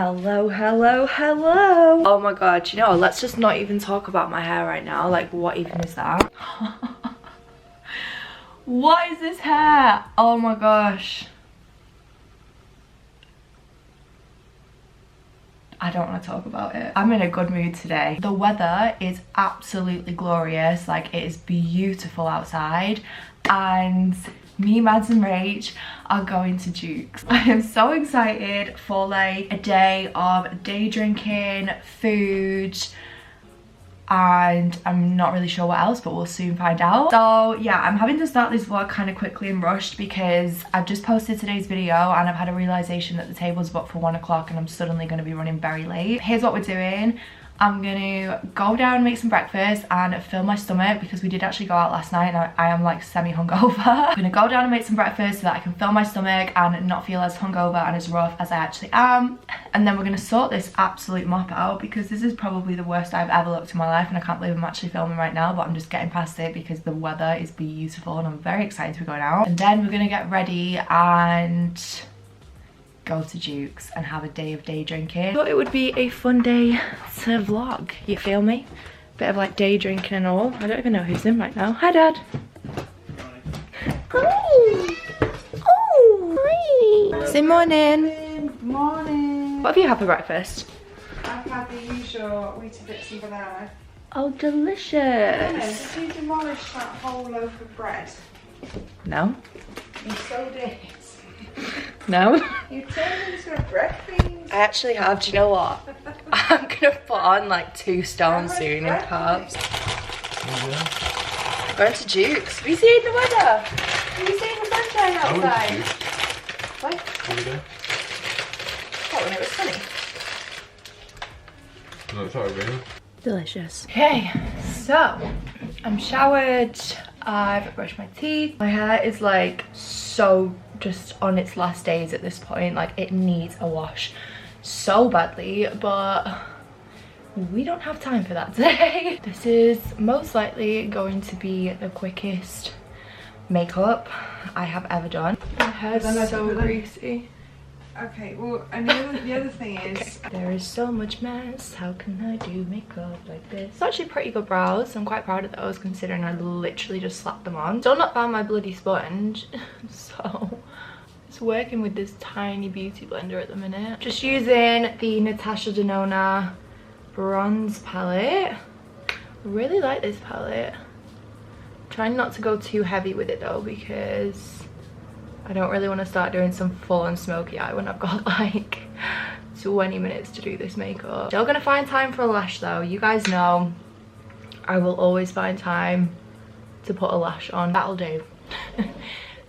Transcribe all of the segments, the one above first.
Hello, hello, hello. Oh my god, you know, let's just not even talk about my hair right now. Like, what even is that? What is this hair? Oh my gosh. I don't want to talk about it. I'm in a good mood today. The weather is absolutely glorious. Like, it is beautiful outside. And me, Mads and Rach are going to Jukes. I am so excited for like a day of day drinking, food, and I'm not really sure what else, but we'll soon find out. So yeah, I'm having to start this vlog kind of quickly and rushed because I've just posted today's video and I've had a realization that the table's booked for 1 o'clock and I'm suddenly going to be running very late. Here's what we're doing. I'm gonna go down, make some breakfast and fill my stomach because we did actually go out last night and I am like semi hungover. I'm gonna go down and make some breakfast so that I can fill my stomach and not feel as hungover and as rough as I actually am. And then we're gonna sort this absolute mop out because this is probably the worst I've ever looked in my life, and I can't believe I'm actually filming right now, but I'm just getting past it because the weather is beautiful and I'm very excited to be going out. And then we're gonna get ready and go to Jukes and have a day of day drinking. I thought it would be a fun day to vlog, you feel me? Bit of like day drinking and all. I don't even know who's in right now. Hi Dad. Hi. Oh, hi. Say morning. Morning. What have you had for breakfast? I've had the usual Weetabix and banana. Oh, delicious. Yes, did you demolish that whole loaf of bread? No. You so did. No. You turned into a bread fiend. I actually have. Do you know what? I'm gonna put on like 2 stone soon in carbs. Going to Jukes. Have you seen the weather? Have you seen the sunshine outside? What? Oh, when it was sunny. No, it's alright, really. Delicious. Okay, so I'm showered. I've brushed my teeth. My hair is like so just on its last days at this point. Like, it needs a wash so badly, but we don't have time for that today. This is most likely going to be the quickest makeup I have ever done. My hair's so greasy. Okay, well, and the other thing is... Okay. There is so much mess. How can I do makeup like this? It's actually pretty good brows. I'm quite proud of those considering I literally just slapped them on. Still not found my bloody sponge. So it's working with this tiny beauty blender at the minute. Just using the Natasha Denona bronze palette. I really like this palette. Trying not to go too heavy with it though because I don't really want to start doing some full-on smoky eye when I've got like 20 minutes to do this makeup. Still gonna find time for a lash though. You guys know I will always find time to put a lash on. That'll do.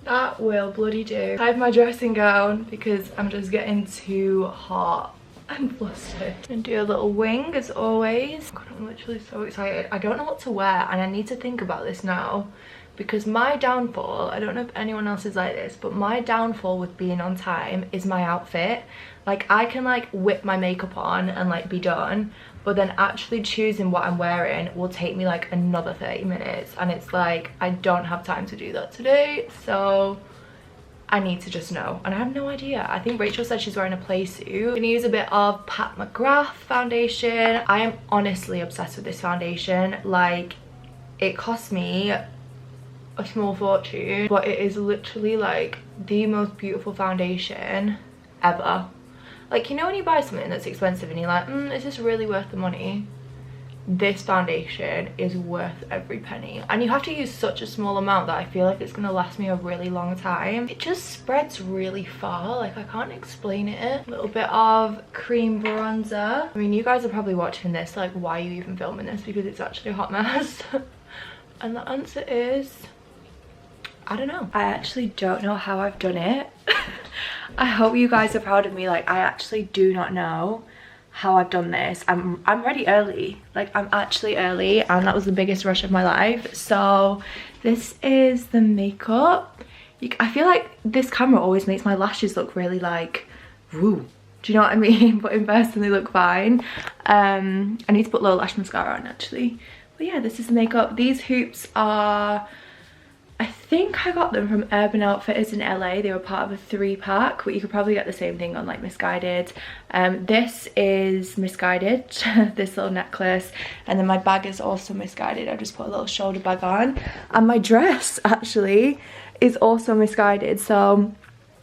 That will bloody do. I have my dressing gown because I'm just getting too hot and flustered. And do a little wing as always. God, I'm literally so excited. I don't know what to wear and I need to think about this now. Because my downfall, I don't know if anyone else is like this, but my downfall with being on time is my outfit. Like, I can like whip my makeup on and like be done, but then actually choosing what I'm wearing will take me like another 30 minutes. And it's like, I don't have time to do that today. So I need to just know. And I have no idea. I think Rachel said she's wearing a play suit. I'm gonna use a bit of Pat McGrath foundation. I am honestly obsessed with this foundation. Like, it cost me a small fortune, but it is literally like the most beautiful foundation ever. Like, you know when you buy something that's expensive and you're like, is this really worth the money? This foundation is worth every penny, and you have to use such a small amount that I feel like it's gonna last me a really long time. It just spreads really far, like I can't explain it. A little bit of cream bronzer. I mean, you guys are probably watching this like, why are you even filming this? Because it's actually a hot mess. And the answer is, I don't know. I actually don't know how I've done it. I hope you guys are proud of me. Like, I actually do not know how I've done this. I'm ready early. Like, I'm actually early, and that was the biggest rush of my life. So this is the makeup. I feel like this camera always makes my lashes look really like, woo. Do you know what I mean? But in person they look fine. I need to put low lash mascara on actually. But yeah, this is the makeup. These hoops are, I think I got them from Urban Outfitters in LA. They were part of a 3-pack, but you could probably get the same thing on like Missguided. This is Missguided, this little necklace, and then my bag is also Missguided. I just put a little shoulder bag on, and my dress actually is also Missguided. So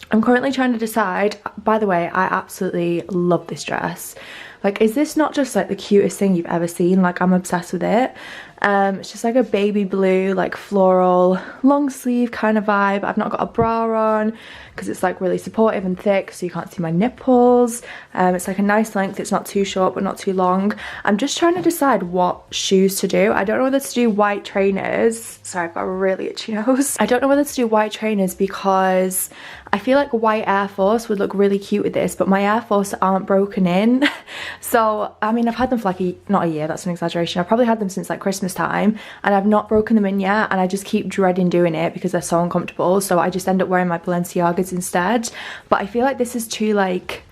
I'm currently trying to decide. By the way, I absolutely love this dress. Like, is this not just like the cutest thing you've ever seen? Like, I'm obsessed with it. It's just like a baby blue, like floral, long sleeve kind of vibe. I've not got a bra on because it's like really supportive and thick, so you can't see my nipples. It's like a nice length. It's not too short but not too long. I'm just trying to decide what shoes to do. I don't know whether to do white trainers. Sorry, I've got a really itchy nose. I don't know whether to do white trainers because I feel like white Air Force would look really cute with this, but my Air Force aren't broken in. So, I mean, I've had them for like not a year, that's an exaggeration. I've probably had them since like Christmas time, and I've not broken them in yet, and I just keep dreading doing it because they're so uncomfortable. So I just end up wearing my Balenciagas instead. But I feel like this is too like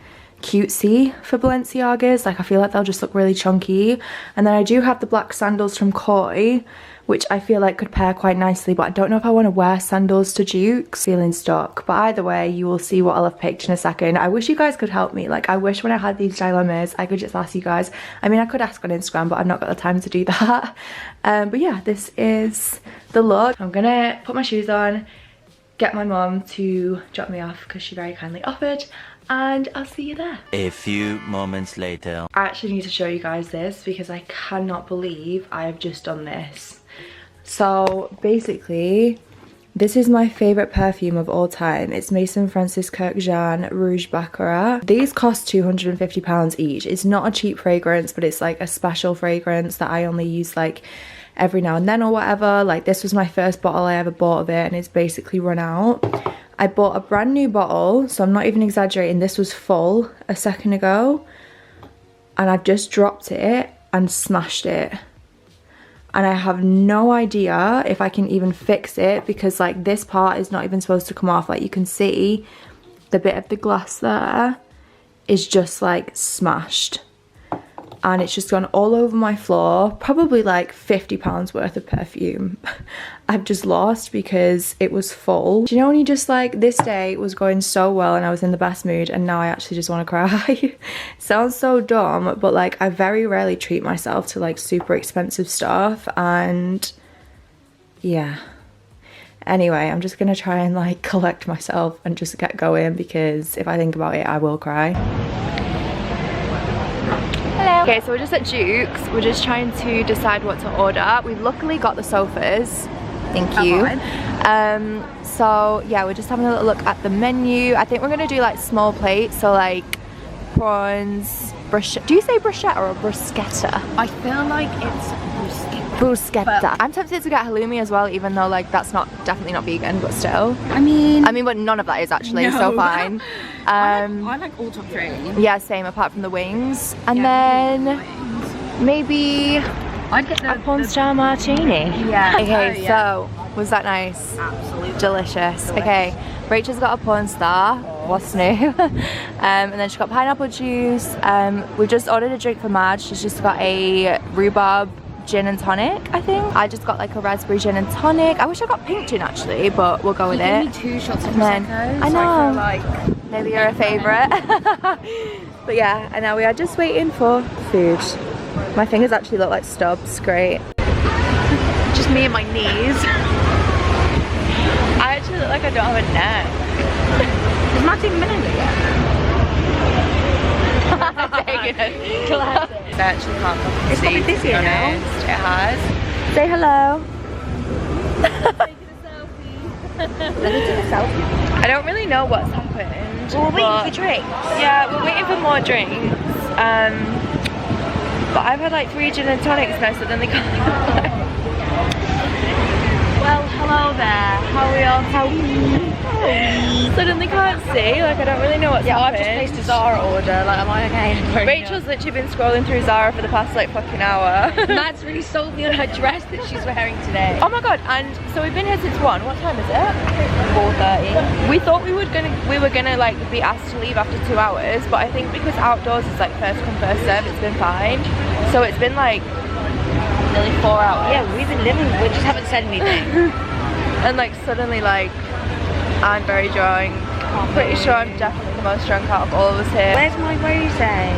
cutesy for Balenciagas. Like, I feel like they'll just look really chunky. And then I do have the black sandals from Koi, which I feel like could pair quite nicely, but I don't know if I want to wear sandals to Jukes. Feeling stuck. But either way, you will see what I'll have picked in a second. I wish you guys could help me. Like, I wish when I had these dilemmas, I could just ask you guys. I mean, I could ask on Instagram, but I've not got the time to do that. But yeah, this is the look. I'm gonna put my shoes on, get my mom to drop me off because she very kindly offered, and I'll see you there. A few moments later. I actually need to show you guys this because I cannot believe I have just done this. So basically, this is my favourite perfume of all time. It's Maison Francis Kurkdjian Rouge Baccarat. These cost £250 each. It's not a cheap fragrance, but it's like a special fragrance that I only use like every now and then or whatever. Like, this was my first bottle I ever bought of it, and it's basically run out. I bought a brand new bottle, so I'm not even exaggerating. This was full a second ago, and I've just dropped it and smashed it. And I have no idea if I can even fix it because like this part is not even supposed to come off. Like, you can see the bit of the glass there is just like smashed. And it's just gone all over my floor. Probably like £50 worth of perfume I've just lost because it was full. Do you know when you just like, this day was going so well and I was in the best mood, and now I actually just want to cry. Sounds so dumb, but like I very rarely treat myself to like super expensive stuff, and yeah. Anyway, I'm just gonna try and like collect myself and just get going because if I think about it, I will cry. Okay, so we're just at Jukes. We're just trying to decide what to order. We've luckily got the sofas. Thank you. So yeah, we're just having a little look at the menu. I think we're gonna do like small plates, so like prawns, bruschetta. Do you say bruschetta or bruschetta? I feel like it's bruschetta. I'm tempted to get halloumi as well, even though like that's definitely not vegan, but still. I mean, but none of that is actually, no. so fine. I like all top three. Yeah, same, apart from the wings. And then maybe I'd get a porn star martini. Yeah. Okay, Oh, yeah. so was that nice? Absolutely. Delicious. Okay, Rachel's got a porn star. What's new? And then she got pineapple juice. We just ordered a drink for Madge. She's just got a rhubarb gin and tonic, I think. I just got like a raspberry gin and tonic. I wish I got pink gin actually, but we'll go with it. Give me 2 shots of Prosecco. Prosecco. I know. So I feel like maybe you're a favourite. But yeah, and now we are just waiting for food. My fingers actually look like stubs. Great. Just me and my knees. I actually look like I don't have a neck. Is Matt even been in it yet? Classic. I actually can't fucking It's see, probably to busy be now. honest. It has. Say hello. Let me take a selfie. I don't really know what's happened. Well, we're waiting for drinks. Yeah, we're waiting for more drinks. But I've had like 3 gin and tonics now, so then they can't. Well, hello there. How are we all? How are we? Suddenly can't see. Like, I don't really know what's happened. I've just placed a Zara order. Like, am I okay? Rachel's literally been scrolling through Zara for the past like fucking hour. Matt's really sold me on her dress that she's wearing today. Oh my god! And so we've been here since 1. What time is it? 4:30. We thought we were gonna like be asked to leave after 2 hours, but I think because outdoors is like first come first serve, it's been fine. So it's been like nearly 4 hours. Yeah, we've been living. We just haven't said anything. And like suddenly like I'm very drunk. I'm pretty sure I'm definitely the most drunk out of all of us here. Where's my rosé?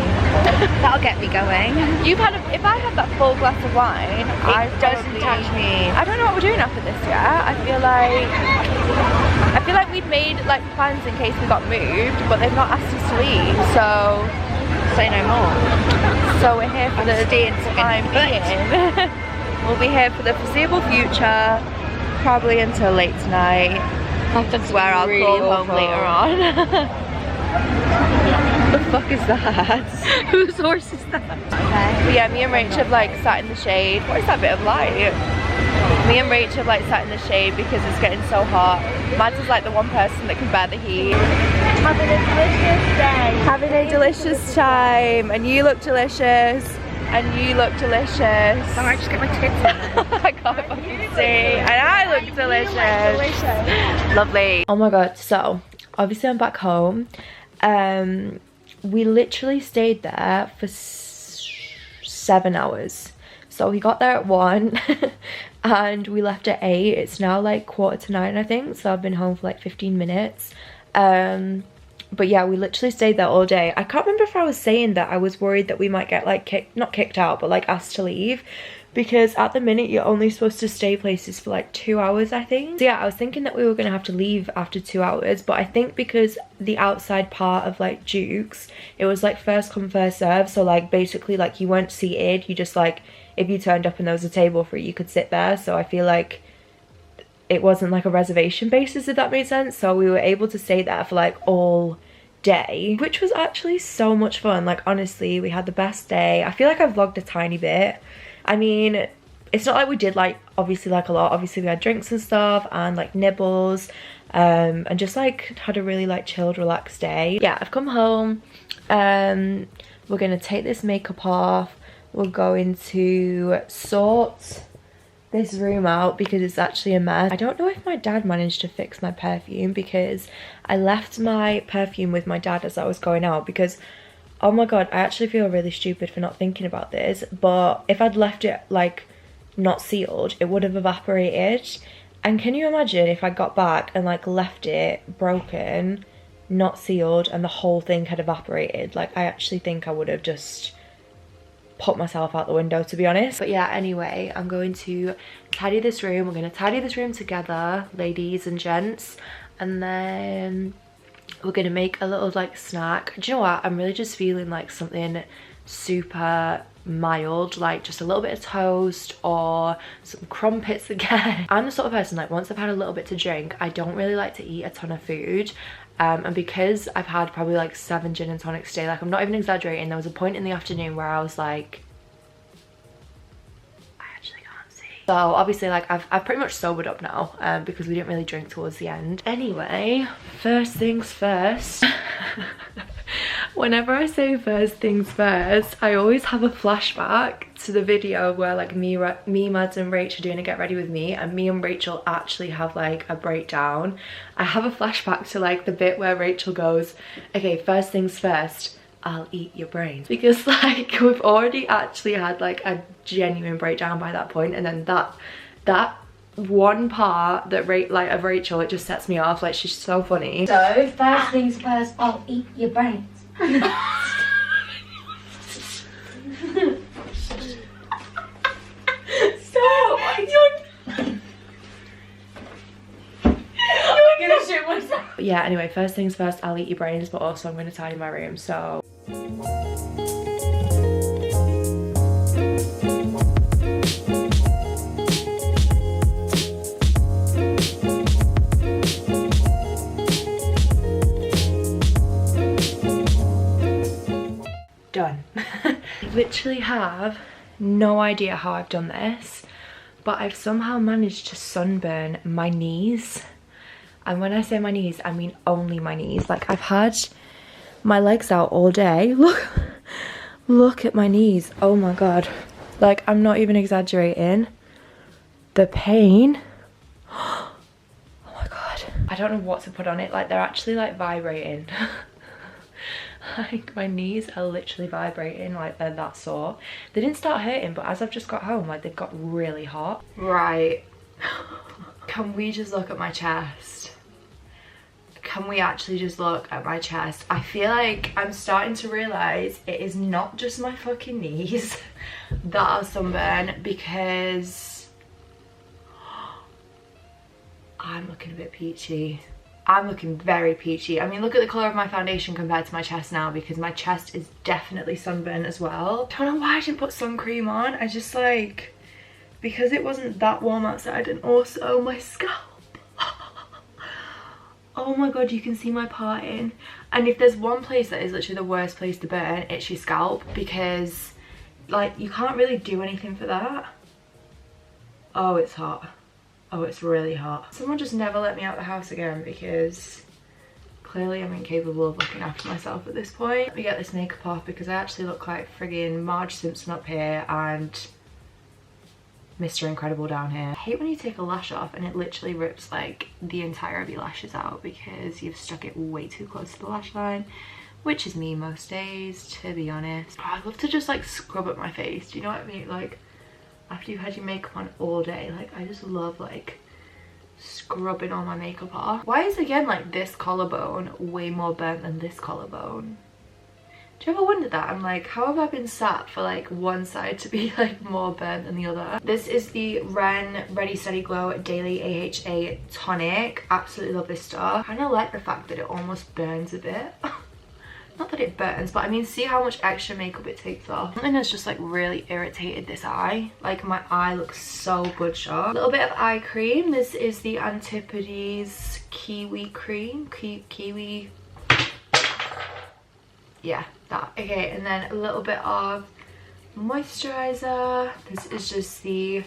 That'll get me going. You've had if I had that full glass of wine, It doesn't touch me. I don't know what we're doing after this yet. I feel like we'd made like plans in case we got moved, but they've not asked us to leave, so Say no more. so we're here for the time being. We'll be here for the foreseeable future, probably until late tonight. That's where I'll really call home awful. later on. The fuck is that? Whose horse is that? Okay. But yeah, me and Rach have like sat in the shade. What is that bit of light? Me and Rach have like sat in the shade because it's getting so hot. Mads is like the one person that can bear the heat. Having a delicious day. Having a delicious time, and you look delicious, and you look delicious. I might just get my tits in. I can't fucking see, and I look delicious. Lovely. Oh my god, so obviously I'm back home. We literally stayed there for 7 hours. So we got there at 1 and we left at 8. It's now like 8:45 I think, so I've been home for like 15 minutes. But yeah, we literally stayed there all day. I can't remember if I was saying that I was worried that we might get like not kicked out, but like asked to leave, because at the minute you're only supposed to stay places for like 2 hours I think. So yeah, I was thinking that we were gonna have to leave after 2 hours, but I think because the outside part of like Jukes, it was like first come first serve, so like basically like you weren't seated, you just like, if you turned up and there was a table for you could sit there. So I feel like it wasn't like a reservation basis, if that made sense. So we were able to stay there for like all day, which was actually so much fun. Like honestly, we had the best day. I feel like I vlogged a tiny bit. I mean, it's not like we did like obviously like a lot. Obviously we had drinks and stuff and like nibbles, and just like had a really like chilled, relaxed day. Yeah, I've come home. We're gonna take this makeup off. We're going to sort this room out because it's actually a mess. I don't know if my dad managed to fix my perfume, because I left my perfume with my dad as I was going out, because oh my god, I actually feel really stupid for not thinking about this, but if I'd left it like not sealed, it would have evaporated. And can you imagine if I got back and like left it broken, not sealed, and the whole thing had evaporated? Like I actually think I would have just put myself out the window, to be honest. But yeah, anyway, I'm going to tidy this room. We're going to tidy this room together, ladies and gents, and then we're going to make a little like snack. Do you know what, I'm really just feeling like something super mild, like just a little bit of toast or some crumpets again. I'm the sort of person, like once I've had a little bit to drink, I don't really like to eat a ton of food. And because I've had probably like 7 gin and tonics today, like I'm not even exaggerating, there was a point in the afternoon where I was like, I actually can't see. So obviously like I've pretty much sobered up now, because we didn't really drink towards the end. Anyway, first things first. Whenever I say first things first, I always have a flashback to the video where like me, Mads and Rach are doing a get ready with me, and me and Rachel actually have like a breakdown. I have a flashback to like the bit where Rachel goes, okay, first things first, I'll eat your brains. Because like we've already actually had like a genuine breakdown by that point, and then that one part that of Rachel, it just sets me off. Like she's so funny. So first things first, I'll eat your brains. Stop! I'm gonna shoot myself. But yeah, anyway, first things first, I'll eat your brains, but also I'm gonna tidy my room, so. Done. I literally have no idea how I've done this, but I've somehow managed to sunburn my knees. And when I say my knees, I mean only my knees. Like I've had my legs out all day. Look at my knees. Oh my god. Like I'm not even exaggerating. The pain. Oh my god. I don't know what to put on it. Like they're actually like vibrating. Like my knees are literally vibrating, like they're that sore. They didn't start hurting, but as I've just got home, like they've got really hot. Right. Can we just look at my chest? Can we actually just look at my chest? I feel like I'm starting to realise it is not just my fucking knees that are sunburned, because I'm looking a bit peachy. I'm looking very peachy. I mean, look at the colour of my foundation compared to my chest now, because my chest is definitely sunburned as well. I don't know why I didn't put sun cream on. I just like, because it wasn't that warm outside, and also my scalp. Oh my god, you can see my parting. And if there's one place that is literally the worst place to burn, it's your scalp, because like you can't really do anything for that. Oh, it's hot. Oh, it's really hot. Someone just never let me out the house again, because clearly I'm incapable of looking after myself at this point. Let me get this makeup off, because I actually look like friggin' Marge Simpson up here and Mr. Incredible down here. I hate when you take a lash off and it literally rips like the entire of your lashes out because you've stuck it way too close to the lash line, which is me most days, to be honest. Oh, I love to just like scrub up my face, do you know what I mean? Like after you've had your makeup on all day, like I just love like scrubbing all my makeup off. Why is again like this collarbone way more burnt than this collarbone? Do you ever wonder that? I'm like, how have I been sat for like one side to be like more burnt than the other? This is the Ren Ready Steady Glow Daily AHA Tonic. Absolutely love this stuff. I kind of like the fact that it almost burns a bit. Not that it burns, but I mean, see how much extra makeup it takes off. Something that's just like really irritated this eye. Like my eye looks so bloodshot. A little bit of eye cream. This is the Antipodes Kiwi Cream. Kiwi. Yeah, that. Okay, and then a little bit of moisturizer. This is just the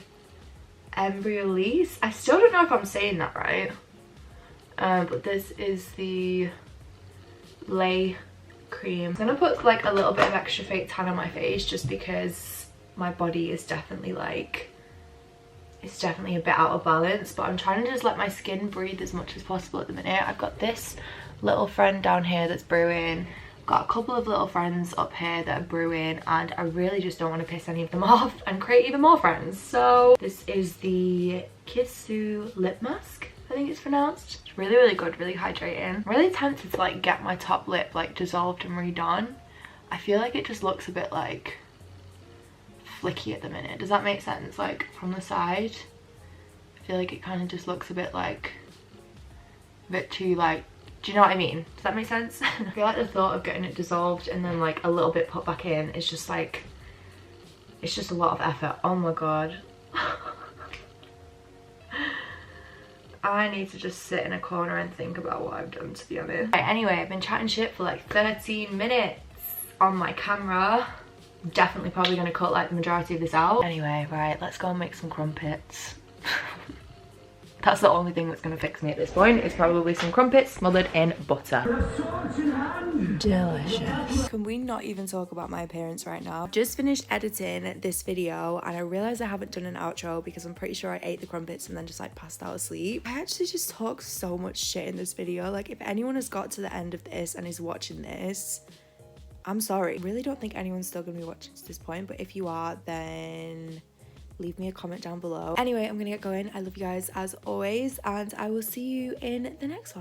Embryolisse. I still don't know if I'm saying that right. But this is the Lay cream. I'm gonna put like a little bit of extra fake tan on my face, just because my body is definitely like, it's definitely a bit out of balance, but I'm trying to just let my skin breathe as much as possible at the minute. I've got this little friend down here that's brewing, got a couple of little friends up here that are brewing, and I really just don't want to piss any of them off and create even more friends. So this is the Kissu lip mask, I think it's pronounced. It's really, really good, really hydrating. I'm really tempted to like get my top lip like dissolved and redone. I feel like it just looks a bit like flicky at the minute. Does that make sense? Like from the side, I feel like it kind of just looks a bit like, a bit too like, do you know what I mean? Does that make sense? I feel like the thought of getting it dissolved and then like a little bit put back in is just like, it's just a lot of effort. Oh my god. I need to just sit in a corner and think about what I've done, to be honest. Right, anyway, I've been chatting shit for like 13 minutes on my camera. Definitely probably gonna cut like the majority of this out. Anyway, right, let's go and make some crumpets. That's the only thing that's gonna fix me at this point, is probably some crumpets smothered in butter. Delicious. Can we not even talk about my appearance right now? Just finished editing this video and I realized I haven't done an outro because I'm pretty sure I ate the crumpets and then just like passed out asleep. I actually just talk so much shit in this video. Like if anyone has got to the end of this and is watching this, I'm sorry. I really don't think anyone's still gonna be watching to this point, but if you are, then leave me a comment down below. Anyway, I'm gonna get going. I love you guys as always, and I will see you in the next one.